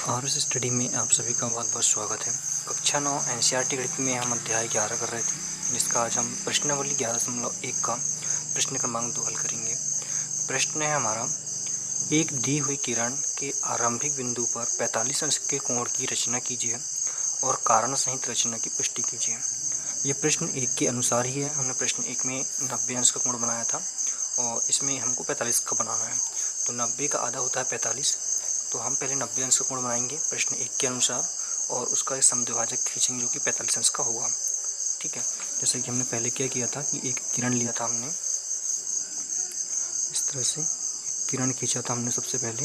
RS study में आप सभी का बहुत बहुत स्वागत है। कक्षा 9 एनसीईआरटी गणित में हम अध्याय 11 कर रहे थे, जिसका आज हम प्रश्नावली 11.1 का प्रश्न क्रमांक 2 हल करेंगे। प्रश्न है हमारा, एक दी हुई किरण के आरंभिक बिंदु पर 45 अंश के कोण की रचना कीजिए और कारण सहित रचना की पुष्टि कीजिए। यह प्रश्न 1 के अनुसार ही है। हमने प्रश्न 1 में 90 अंश का कोण बनाया था और इसमें हमको 45 का बनाना है। तो 90 का आधा होता है 45, तो हम पहले 90 अंश का कोण बनाएंगे प्रश्न 1 के अनुसार और उसका एक समद्विभाजक खींचेंगे जो कि 45 अंश का होगा। ठीक है, जैसे कि हमने पहले क्या किया था कि एक किरण लिया था हमने, इस तरह से किरण खींचा था हमने। सबसे पहले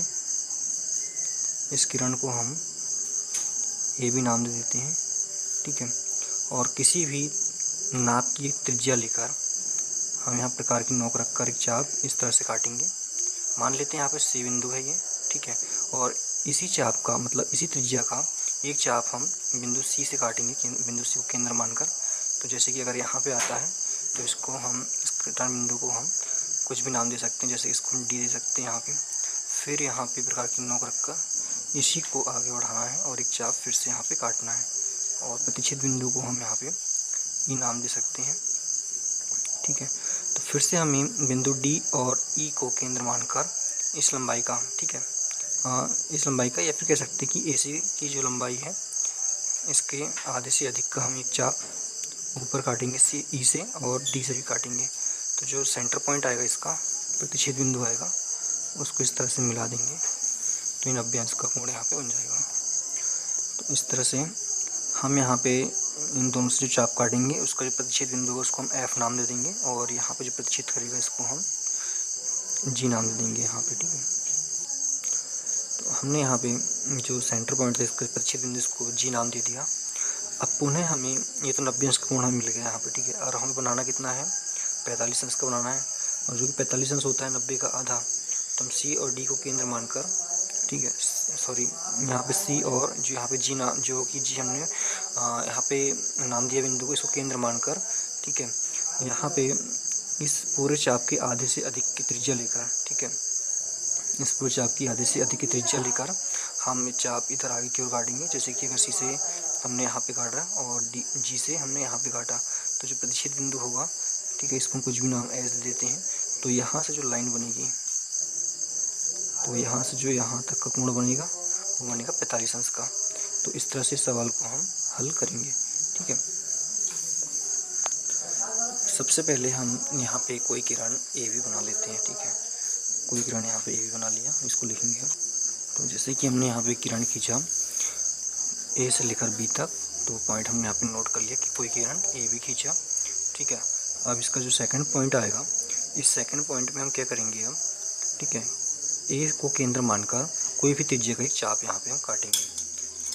इस किरण को हम ए भी नाम दे देते हैं। ठीक है, और किसी भी नाप की त्रिज्या लेकर हम यहाँ प्रकार की नोक रखकर एक चाप इस तरह से काटेंगे। मान लेते हैं यहाँ पे सी बिंदु है ये। ठीक है, और इसी चाप का मतलब इसी त्रिज्या का एक चाप हम बिंदु सी से काटेंगे, बिंदु सी को केंद्र मानकर। तो जैसे कि अगर यहाँ पे आता है तो इसको हम, इस टर्न बिंदु को हम कुछ भी नाम दे सकते हैं, जैसे इसको हम डी दे सकते हैं यहाँ पे। फिर यहाँ पे प्रकार की नोक रखकर इसी को आगे बढ़ाना है और एक चाप फिर से यहाँ पे काटना है और प्रतिच्छेद बिंदु को हम यहाँ पे ई नाम दे सकते हैं। ठीक है, तो फिर से हमें बिंदु डी और ई को केंद्र मानकर इस लंबाई का, ठीक है, इस लंबाई का, या फिर कह सकते हैं कि AC की जो लंबाई है इसके आधे से अधिक का हम एक चाप ऊपर काटेंगे सी ई से और डी से भी काटेंगे। तो जो सेंटर पॉइंट आएगा, इसका प्रतिच्छेद बिंदु आएगा, उसको इस तरह से मिला देंगे तो 90 अंश का कोण यहाँ पे बन जाएगा। तो इस तरह से हम यहाँ पे इन दोनों से जो चाप काटेंगे उसका जो प्रतिच्छेद बिंदु है उसको हम F नाम दे देंगे और यहाँ पे जो प्रतिच्छेद करेगा इसको हम G नाम दे देंगे यहाँ पे। ठीक है, तो हमने यहाँ पे जो सेंटर पॉइंट था इसका प्रतिच्छेद बिंदु इसको G नाम दे दिया। अब पुनः हमें ये तो 90 अंश का कोण हमें मिल गया यहाँ पे। ठीक है, और हमें बनाना कितना है, 45 अंश का बनाना है, और जो कि 45 अंश होता है 90 का आधा। तो हम C और D को केंद्र मानकर, ठीक है, सॉरी यहाँ पे C और जो यहाँ पे G नाम, जो कि G हमने यहाँ पे नाम दिया बिंदु को, इसको केंद्र मानकर, ठीक है, यहाँ पे इस पूरे चाप के आधे से अधिक की त्रिज्या लेकर, ठीक है, इस पूरे चाप की आधे से अधिक की त्रिज्या लेकर हम चाप इधर आगे की ओर काटेंगे। जैसे कि अगर C से हमने यहाँ पे काटा और G से हमने यहाँ पे काटा, तो जो प्रतिच्छेद बिंदु होगा, ठीक है, इसको हम कुछ भी नाम एज देते हैं। तो यहाँ से जो लाइन बनेगी, तो यहाँ से जो यहाँ तक का कोण बनेगा वो बनेगा 45 अंश का। तो इस तरह से सवाल को हम हल करेंगे। ठीक है, सबसे पहले हम यहाँ पे कोई किरण ए भी बना लेते हैं। ठीक है, कोई किरण यहाँ पे ए भी बना लिया, इसको लिखेंगे हम। तो जैसे कि हमने यहाँ पे किरण खींचा ए से लेकर बी तक, तो पॉइंट हमने यहाँ पे नोट कर लिया कि कोई किरण ए भी खींचा। ठीक है, अब इसका जो सेकंड पॉइंट आएगा, इस सेकंड पॉइंट में हम क्या करेंगे हम, ठीक है, ए को केंद्र मानकर कोई भी त्रिज्या का एक चाप यहाँ पे हम काटेंगे।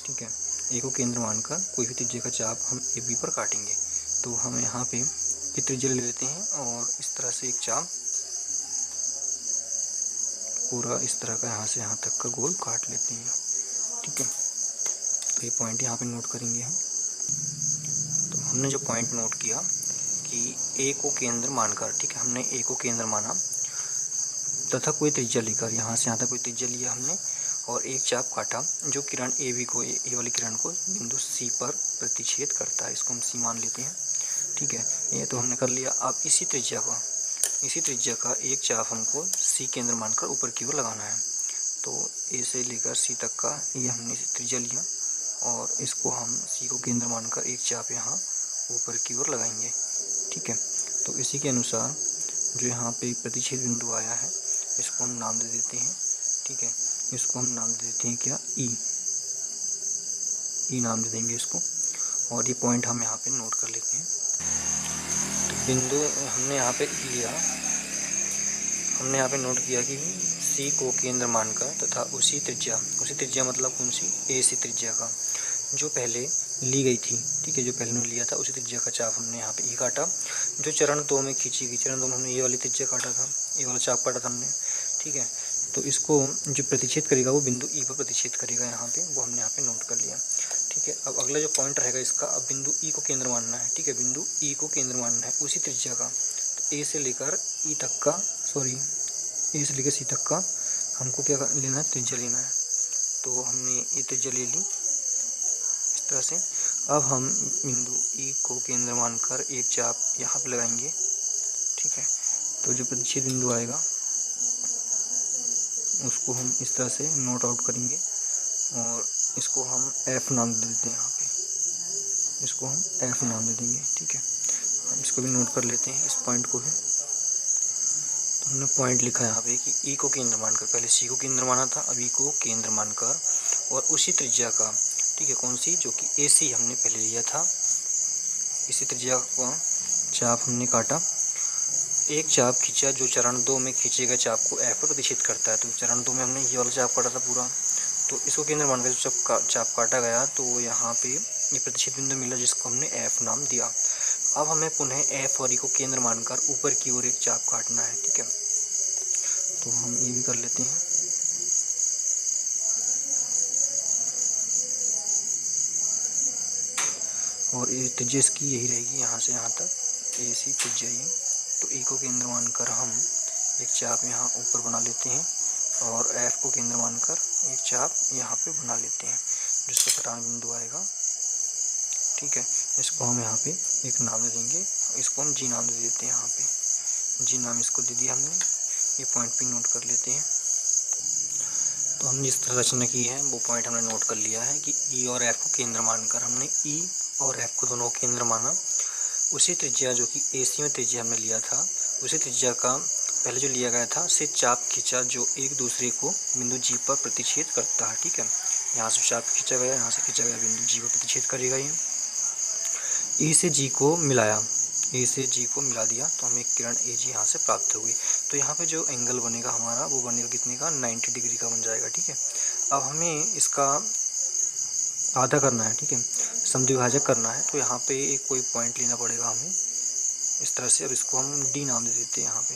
ठीक है, ए को केंद्र मानकर कोई भी त्रिज्या का चाप हम ए बी पर काटेंगे। तो हम यहाँ पे ये त्रिज्या ले लेते हैं और इस तरह से एक चाप पूरा इस तरह का यहाँ से यहाँ तक का गोल काट लेते हैं। ठीक है, तो ये पॉइंट यहाँ पे नोट करेंगे हम। तो हमने जो पॉइंट नोट किया कि ए को केंद्र मानकर, ठीक है, हमने ए को केंद्र माना तथा कोई त्रिज्या लेकर, यहाँ से यहाँ तक कोई त्रिज्या लिया हमने और एक चाप काटा जो किरण ए बी को, ए वाली किरण को बिंदु सी पर प्रतिच्छेद करता है, इसको हम सी मान लेते हैं। ठीक है, ये तो हमने कर लिया। अब इसी त्रिज्या का एक चाप हमको सी केंद्र मानकर ऊपर की ओर लगाना है। तो ए से लेकर सी तक का ये हमने त्रिज्या लिया और इसको हम सी को केंद्र मानकर एक चाप यहाँ ऊपर की ओर लगाएंगे। ठीक है, तो इसी के अनुसार जो यहाँ पे प्रतिच्छेद बिंदु आया है इसको हम नाम दे देते हैं। ठीक है, इसको हम नाम दे देते हैं क्या, ई नाम दे देंगे इसको, और ये पॉइंट हम यहाँ पे नोट कर लेते हैं। तो बिंदु हमने यहाँ पे लिया, हमने यहाँ पे नोट किया कि सी को केंद्र मानकर तथा उसी त्रिज्या मतलब कौन सी, ए सी त्रिज्या का जो पहले ली गई थी, ठीक है, जो पहले ने लिया था उसी त्रिज्या का चाप हमने यहाँ पे ई काटा। जो चरण 2 में खींची गई, चरण 2 में हमने ये वाली त्रिज्या काटा था, ये वाला चाप काटा था हमने। ठीक है, तो इसको जो प्रतिच्छेद करेगा वो बिंदु ई पर प्रतिच्छेद करेगा यहाँ पे, वो हमने यहाँ पे नोट कर लिया। ठीक है, अब अगला जो पॉइंट रहेगा इसका, अब बिंदु ई को केंद्र मानना है। ठीक है, बिंदु ई को केंद्र मानना है उसी त्रिज्या का। तो ए से लेकर ई तक का, सॉरी ए से लेकर सी तक का हमको क्या लेना है, त्रिज्या लेना है। तो हमने ये त्रिज्या ले ली इस तरह से। अब हम बिंदु ई को केंद्र मानकर एक चाप यहाँ पे लगाएंगे, ठीक है। तो जो प्रतिच्छेद बिंदु आएगा उसको हम इस तरह से नोट आउट करेंगे और इसको हम F नाम दे देते हैं। यहाँ पे इसको हम F नाम दे देंगे, ठीक है। हम इसको भी नोट कर लेते हैं, इस पॉइंट को भी। तो हमने पॉइंट लिखा है यहाँ पे कि ई को केंद्र मानकर, पहले सी को केंद्र माना था, अब ई को केंद्र मानकर और उसी त्रिज्या का, ठीक है, कौन सी, जो कि AC हमने पहले लिया था, इसी त्रिज्या का चाप हमने काटा, एक चाप खींचा जो चरण 2 में खींचेगा चाप को F पर प्रतिच्छेद करता है। तो चरण 2 में हमने ये वाला चाप काटा था पूरा, तो इसको केंद्र मानकर जब चाप काटा गया तो यहाँ पे ये प्रतिच्छेद बिंदु मिला जिसको हमने F नाम दिया। अब हमें पुनः F और E को केंद्र मानकर ऊपर की ओर एक चाप काटना है, ठीक है। तो हम ये भी कर लेते हैं। और ये त्रिज्या इसकी यही रहेगी, यहाँ से यहाँ तक AC त्रिज्या ये। तो E को केंद्र मानकर हम एक चाप यहाँ ऊपर बना लेते हैं और F को केंद्र मानकर एक चाप यहाँ पे बना लेते हैं जिसका कटान बिंदु आएगा, ठीक है। इसको हम यहाँ पे एक नाम दे देंगे, इसको हम G नाम दे देते हैं। यहाँ पे G नाम इसको दे दिया हमने, ये पॉइंट पे नोट कर लेते हैं। तो हमने जिस तरह रचना की है वो पॉइंट हमने नोट कर लिया है कि E और F को केंद्र मानकर हमने E और F को दोनों केंद्र माना। उसी त्रिज्या जो कि AC में त्रिज्या हमने लिया था, उसी त्रिज्या का पहले जो लिया गया था से चाप खींचा जो एक दूसरे को बिंदु G पर प्रतिच्छेद करता है, ठीक है। यहाँ से चाप खींचा गया, यहाँ से खींचा गया, बिंदु G पर प्रतिच्छेद करेगा ये। E से G को मिलाया, A से G को मिला दिया तो हमें किरण AG यहाँ से प्राप्त हो गई। तो यहाँ पे जो एंगल बनेगा हमारा वो बनेगा कितने का, 90 डिग्री का बन जाएगा, ठीक है। अब हमें इसका आधा करना है, ठीक है, समद्विभाजक करना है। तो यहाँ पे एक कोई पॉइंट लेना पड़ेगा हमें इस तरह से, और इसको हम D नाम दे देते हैं। यहाँ पे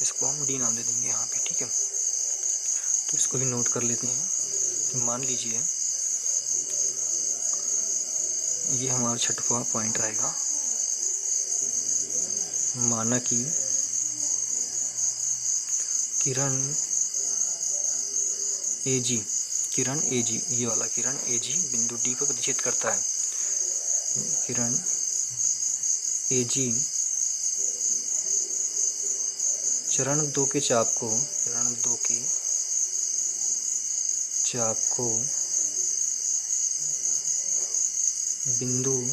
इसको हम D नाम दे देंगे यहाँ पे, ठीक है। तो इसको भी नोट कर लेते हैं कि मान लीजिए ये हमारा छठवां पॉइंट रहेगा। माना कि किरण AG, ये वाला किरण AG बिंदु D पर प्रतिच्छेद करता है। किरण AG चरण 2 के चाप को बिंदु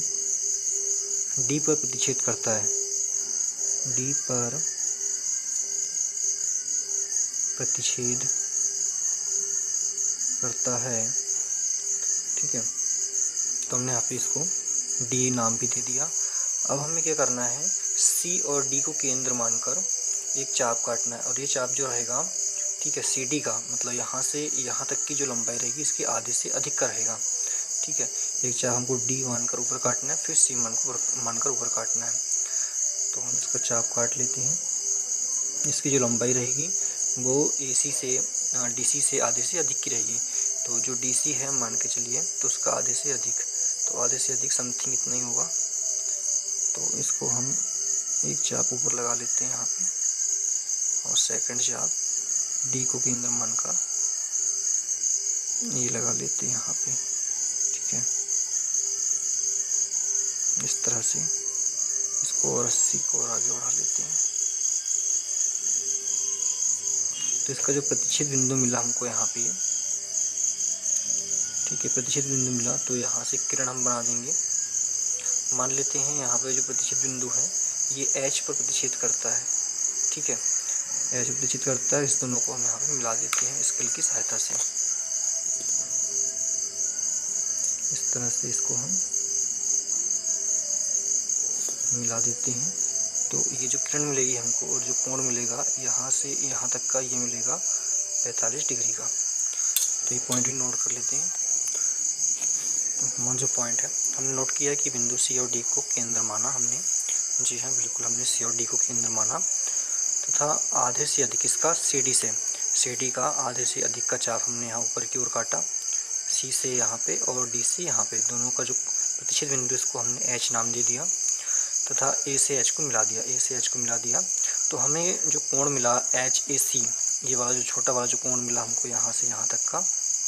D पर प्रतिच्छेद करता है, D पर प्रतिच्छेद करता है, ठीक है। तो हमने यहाँ पे इसको D नाम भी दे दिया। अब हमें क्या करना है, C और D को केंद्र मानकर एक चाप काटना है, और ये चाप जो रहेगा, ठीक है, CD का मतलब यहाँ से यहाँ तक की जो लंबाई रहेगी इसके आधे से अधिक का रहेगा, ठीक है। एक चाप हमको D मानकर ऊपर काटना है, फिर C मानकर ऊपर काटना है। तो हम इसका चाप काट लेते हैं। इसकी जो लंबाई रहेगी वो AC से DC से आधे से अधिक की रहेगी। तो जो DC है मान के चलिए तो उसका आधे से अधिक, तो आधे से अधिक समथिंग इतना ही होगा। तो इसको हम एक चाप ऊपर लगा लेते हैं यहाँ पे, और सेकंड चाप D को केंद्र मानकर ये लगा लेते हैं यहाँ पे, ठीक है। इस तरह से इसको और 80 को और आगे बढ़ा लेते हैं। तो इसका जो प्रतिच्छेद बिंदु मिला हमको यहाँ पे, ठीक है, प्रतिच्छेद बिंदु मिला, तो यहाँ से किरण हम बना देंगे। मान लेते हैं यहाँ पे जो प्रतिच्छेद बिंदु है ये H पर प्रतिच्छेद करता है, ठीक है, H पर प्रतिच्छेद करता है। इस दोनों को हम यहाँ पे मिला देते हैं स्केल की सहायता से। इस तरह से इसको हम मिला देते हैं। तो ये जो किरण मिलेगी हमको और जो कोण मिलेगा यहाँ से यहाँ तक का, ये मिलेगा 45 डिग्री का। तो ये पॉइंट भी नोट कर लेते हैं। तो हमारा जो पॉइंट है हमने नोट किया कि बिंदु C और D को केंद्र माना हमने, जी हाँ बिल्कुल, हमने C और D को केंद्र माना तथा आधे से अधिक इसका CD का आधे से अधिक का चाप हमने यहाँ ऊपर की ओर काटा, C से यहाँ पे और D से यहाँ पे, दोनों का जो प्रतिच्छेद बिंदु इसको हमने H नाम दे दिया तथा A से H को मिला दिया। तो हमें जो कोण मिला HAC, ये वाला जो छोटा वाला जो कोण मिला हमको यहाँ से यहाँ तक का,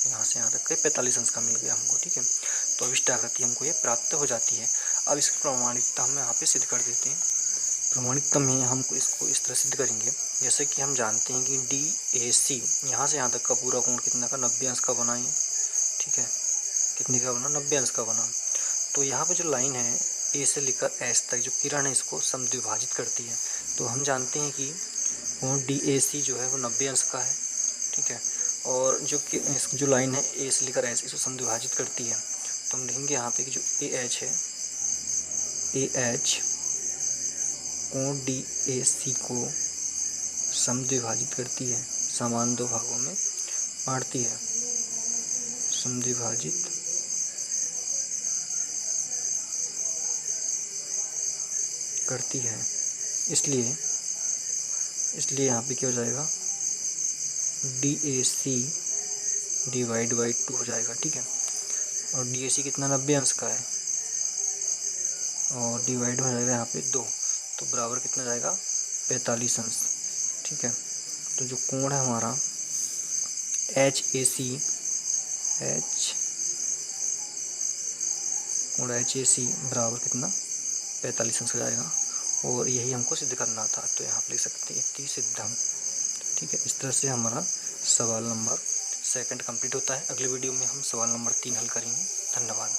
यहाँ से यहाँ तक के 45 अंश का मिल गया हमको, ठीक है। तो अभिष्ट आकृति हमको ये प्राप्त हो जाती है। अब इसकी प्रामाणिकता हम यहाँ पे सिद्ध कर देते हैं। प्रामाणिकता में हमको इसको इस तरह सिद्ध करेंगे, जैसे कि हम जानते हैं कि DAC यहाँ से यहाँ तक का पूरा कोण कितना का 90 अंश का बना है, ठीक है। कितने का बना? 90 अंश का बना। तो यहाँ पे जो लाइन है A से लेकर S तक जो किरण है इसको समद्विभाजित करती है। तो हम जानते हैं कि कोण DAC जो है वो 90 अंश का है, ठीक है। और जो लाइन है A से लेकर S इसको समद्विभाजित करती है। तो हम लिखेंगे यहाँ पे कि जो AH है, AH कोण DAC को समद्विभाजित करती है, समान दो भागों में बांटती है, समद्विभाजित करती है। इसलिए यहाँ पे क्या हो जाएगा? DAC डिवाइड बाई 2 हो जाएगा, ठीक है। और DAC कितना? 90 अंश का है, और डिवाइड हो जाएगा यहाँ पे 2, तो बराबर कितना जाएगा? 45 अंश, ठीक है। तो जो कोण है हमारा HAC बराबर कितना? 45 अंश हो जाएगा। और यही हमको सिद्ध करना था, तो यहाँ पे लिख सकते हैं इति सिद्धम, ठीक है। इस तरह से हमारा सवाल नंबर 2 कंप्लीट होता है। अगले वीडियो में हम सवाल नंबर 3 हल करेंगे। धन्यवाद।